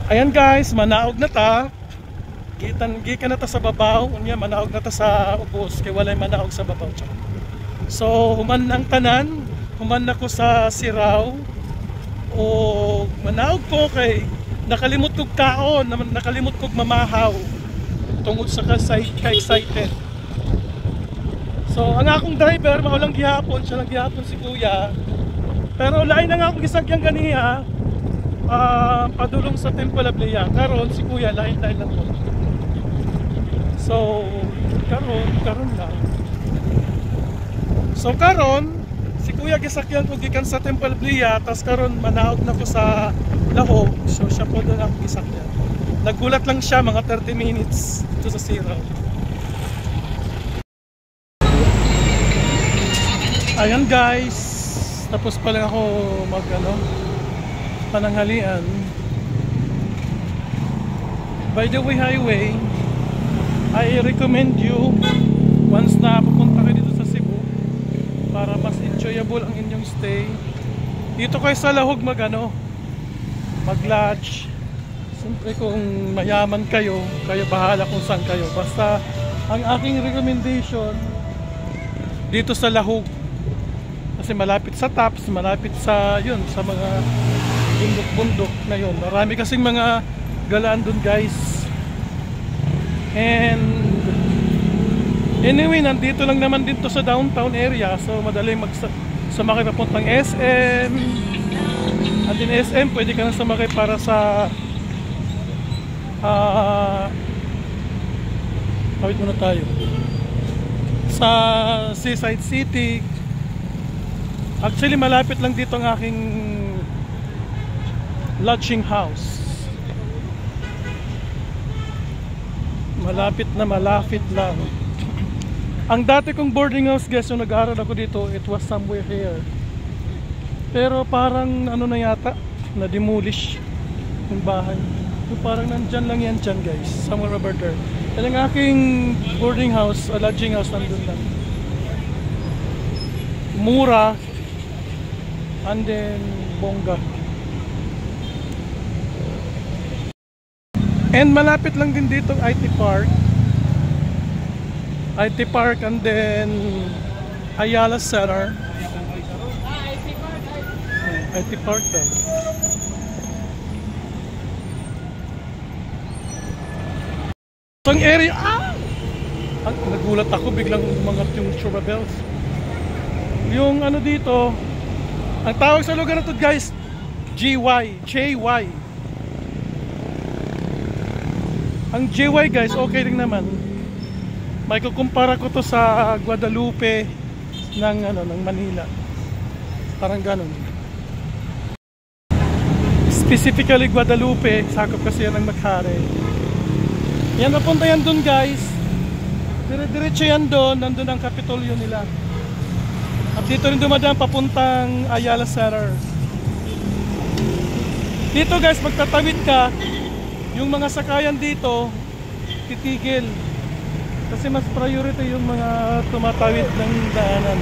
Ayan guys, manaog na ta. Gikan na ta sa babaw. Unya manaog na ta sa ubos kay walay manaog sa babaw. So human ang tanan, human na ko sa Siraw. O manaog ko kay nakalimot kog kaon, nakalimot kog mamahaw tungod sa ka-excited. So ang akong driver mao lang gihapon, siya lang gihapon si Kuya. Pero lain na nga akong gisagyang ganiya. Padulong sa Temple of Leia. Karon si Kuya lain lang po. So karon lang. So karon si Kuya gisakyan ko gikan sa Temple of Leia, tas karon manaog na ko sa Lahog. So siya po doon ako gisakyan. Naggulat lang siya mga 30 minutes dito sa Siraw. Ayan guys, tapos pa lang ako pananghalian. By the way, highway, I recommend you once na pupunta kayo dito sa Cebu para mas enjoyable ang inyong stay. Dito kayo sa Lahog mag-lodge. Siyempre kung mayaman kayo, kayo bahala kung saan kayo. Basta ang aking recommendation dito sa Lahog. Kasi malapit sa Taps, malapit sa sa mga bundok-bundok na yun. Marami kasing mga galaan dun guys. And anyway, nandito lang naman din to sa downtown area. So madaling sumakay papuntang SM. At din SM, pwede ka nang sumakay para sa kawit muna tayo sa Seaside City. Actually malapit lang dito ang aking lodging house. Malapit lang. Ang dati kong boarding house guys, yung nag-aaral ako dito, it was somewhere here. Pero parang na yata, na-demolish yung bahay. So, parang nandyan lang yan dyan guys, somewhere over there. Yan ang aking boarding house, lodging house, nandun lang. Mura. And then bongga. And malapit lang din dito ang IT Park. IT Park and then Ayala Center. IT Park daw. So ang area, nagulat ako, biglang umangat yung Churra Bells. Yung dito, ang tawag sa lugar na to guys, JY. Ang JY guys, okay rin naman. May kukumpara ko to sa Guadalupe ng Manila. Parang ganun. Specifically Guadalupe, sakop kasi yan ng Maghari. Yan, napunta yan dun guys. Dire-diretso yan dun, nandun ang Kapitolyo nila. At dito rin dumadaan papuntang Ayala Center. Dito guys, magtatawid ka, yung mga sakayan dito titigil. Kasi mas priority yung mga tumatawid ng daanan.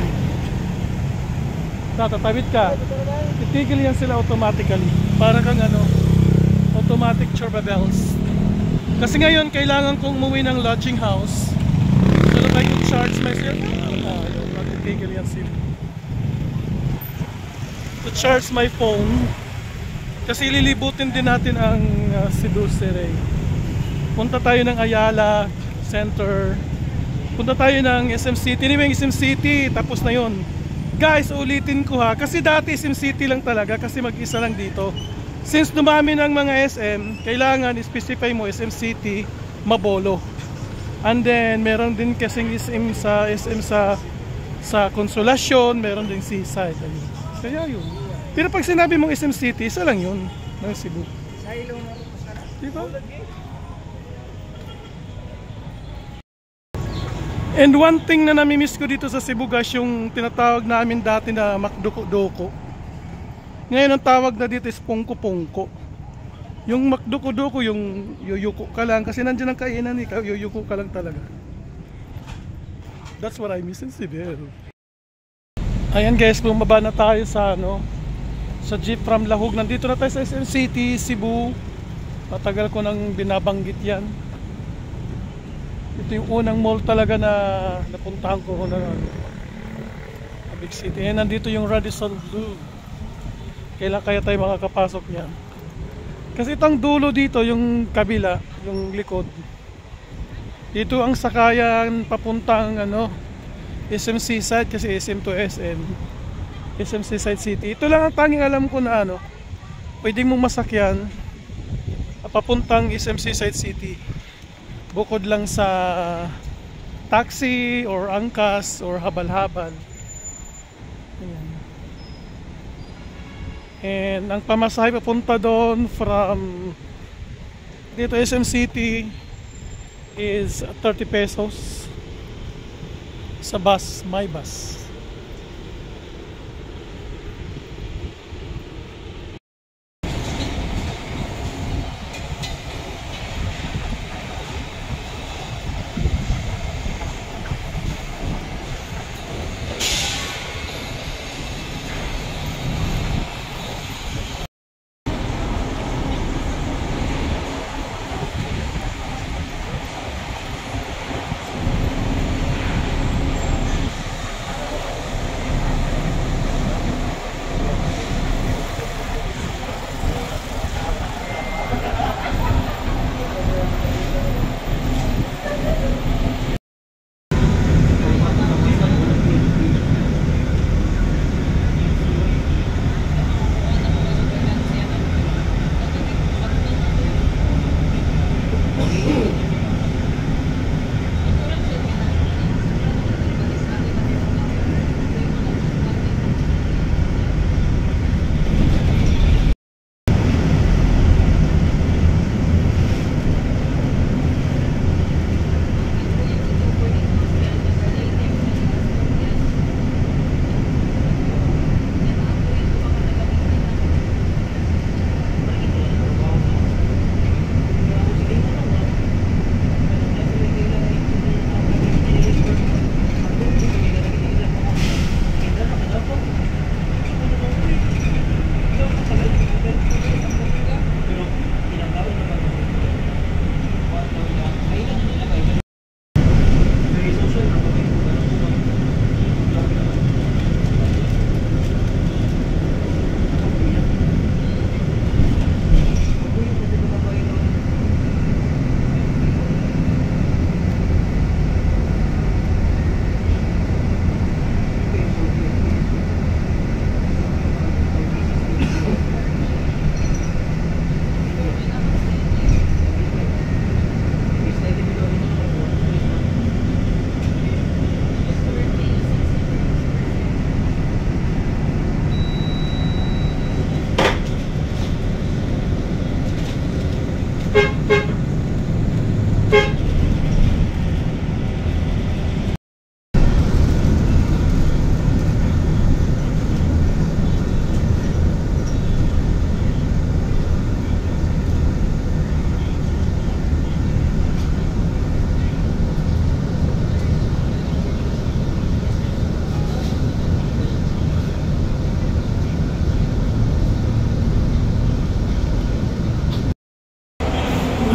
Tatawid ka, titigil yan sila automatically. Para kang automatic Churra Bells. Kasi ngayon, kailangan kong umuwi ng lodging house. So if I could charge myself, titigil yan sila. To charge my phone kasi lilibutin din natin ang Cebu City. Punta tayo ng Ayala Center, punta tayo ng SM City. Anyway, SM City tapos na yun guys. Ulitin ko kasi dati SM City lang talaga kasi mag-isa lang dito. Since dumami ng mga SM, kailangan specify mo SM City, Mabolo. And then meron din kasing SM sa Consolacion, meron din Seaside. Kaya yun. Pero pag sinabi mong SM City, isa lang yun ng Cebu. Diba? And one thing na namimiss ko dito sa Cebu guys, yung tinatawag namin dati na Makdoko-doko. Ngayon ang tawag na dito is Pongko-pongko. Yung Makdoko-doko, yung yuyuko ka lang. Kasi nandiyan ang kainan, yuyuko ka lang talaga. That's what I miss in Cebu. Ayan guys, bumaba na tayo sa sa jeep from Lahog. Nandito na tayo sa SM City, Cebu. Matagal ko nang binabanggit yan. Ito yung unang mall talaga na napuntahan ko na big city. Nandito yung Radisson Blu. Kailan kaya tayo makakapasok yan? Kasi itong dulo dito, yung kabila, yung likod. Dito ang sakayan papuntang SM Seaside, kasi SM to SM. SM Seaside City. Ito lang ang tanging alam ko na pwedeng mong masakyan papuntang SM Seaside City. Bukod lang sa taxi or angkas or habal-habal. Ayan. And ang pamasahe papunta doon from dito SM City is 30 pesos sa bus, my bus.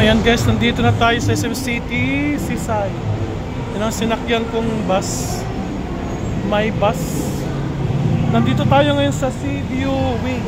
Ayan guys, nandito na tayo sa SM City, Seaside. Yan ang sinakyan kong bus, my bus. Nandito tayo ngayon sa Seaview Wing.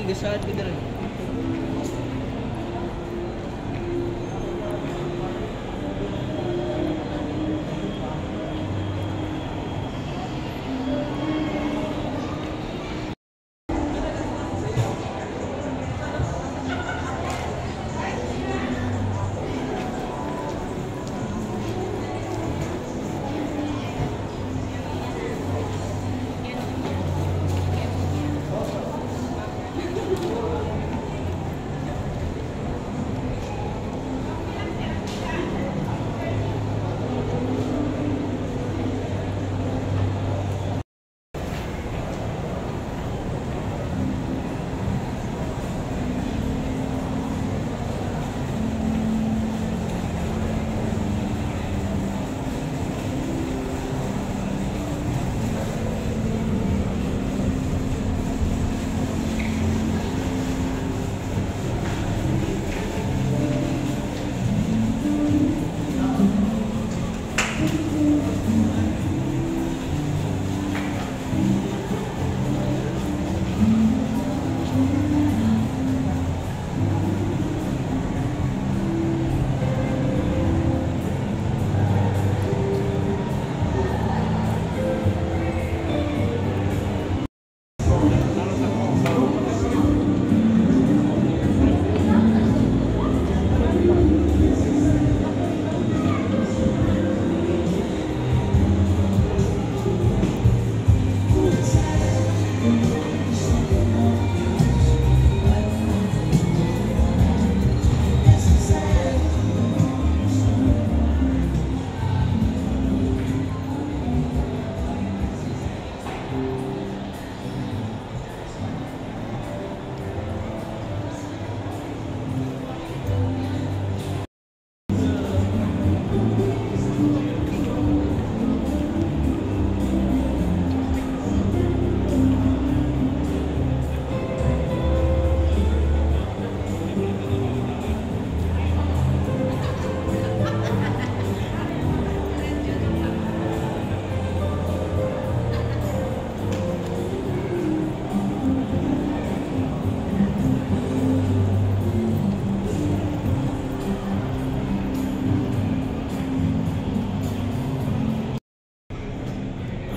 Gasaan ka rin.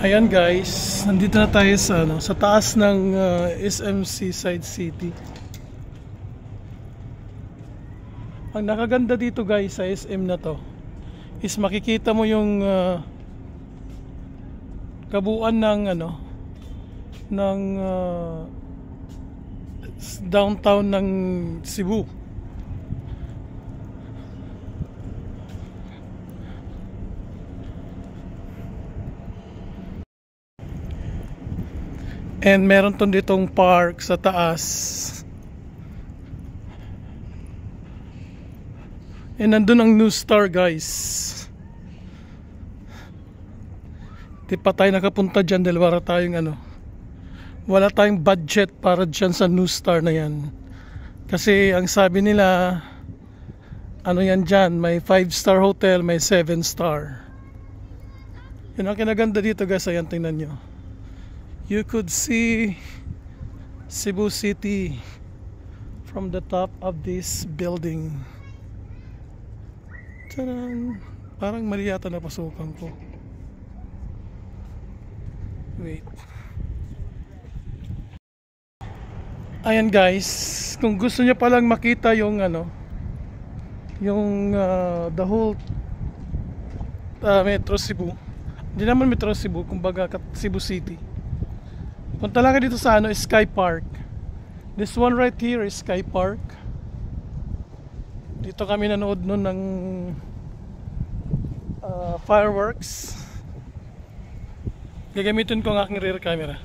Ayan guys, nandito na tayo sa sa taas ng SMC Side City. Ang nakaganda dito guys sa SM na to is makikita mo yung kabuuan ng ng downtown ng Cebu. And meron ton ditong park sa taas. And nandun ang New Star guys. Di pa tayo nakapunta dyan dahil wala tayong budget para dyan sa New Star na yan. Kasi ang sabi nila, yan dyan, may 5-star hotel, may 7-star. Yun ang kinaganda dito guys, ayan tingnan nyo. You could see Cebu City from the top of this building. Tadaan! Parang mali yata napasukan ko. Wait. Ayan guys, kung gusto niyo palang makita yung the whole Metro Cebu. Hindi naman Metro Cebu, kumbaga Cebu City. Punta lang ka dito sa Sky Park. This one right here is Sky Park. Dito kami nanood noon ng fireworks. Gagamitin ko ang aking rear camera.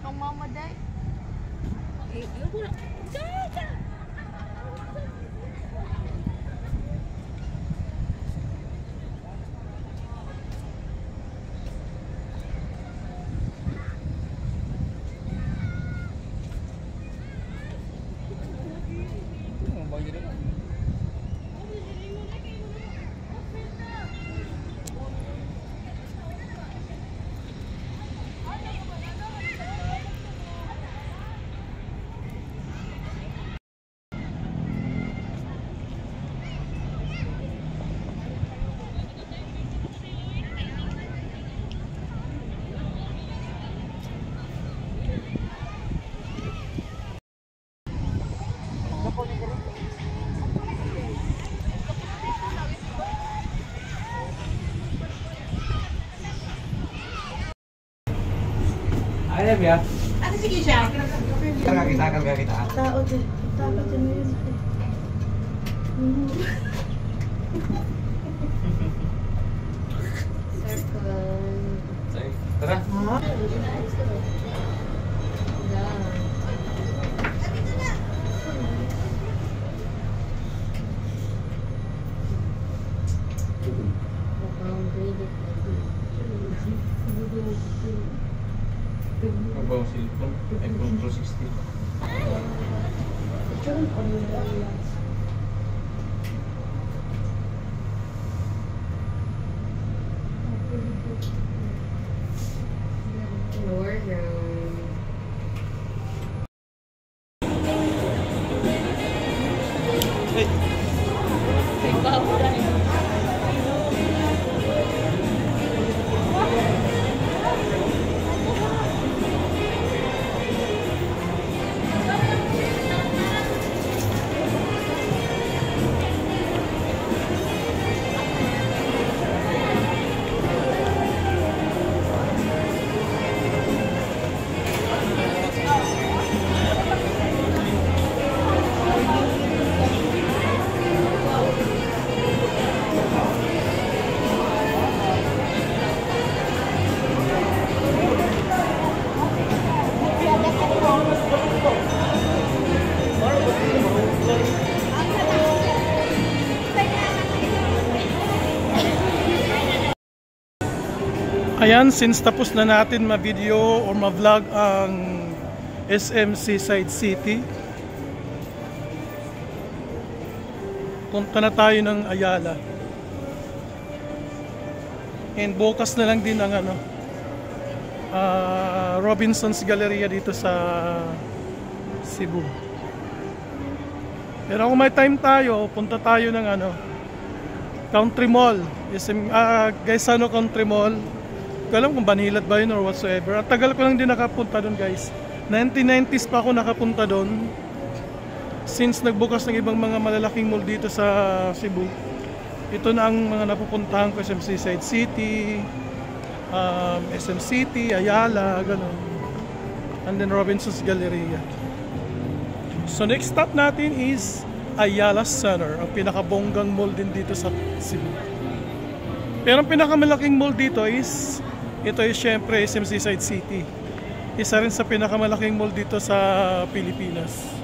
Ang mama day. Ayan ya. Ano sige siya? Karga kita. Tao din. Dapat din yun. Circle. Tara. Bawang silikon, iPhone Pro 16. Lower ground. Ayan, since tapos na natin ma-video or ma-vlog ang SM Seaside City, punta na tayo ng Ayala. And bukas na lang din ang Robinson's Galleria dito sa Cebu. Pero kung may time tayo, punta tayo ng Country Mall. Gaisano Country Mall. Hindi ko alam kung Banilad ba yun or whatsoever. At tagal ko lang din nakapunta doon, guys. 1990s pa ako nakapunta doon. Since nagbukas ng ibang mga malalaking mall dito sa Cebu, ito na ang mga napupuntahan ko. SM Seaside City, SM City, Ayala, ganun. And then Robinson's Galleria. So next stop natin is Ayala Center, ang pinakabonggang mall din dito sa Cebu. Pero ang pinakamalaking mall dito is syempre SM Seaside City. Isa rin sa pinakamalaking mall dito sa Pilipinas.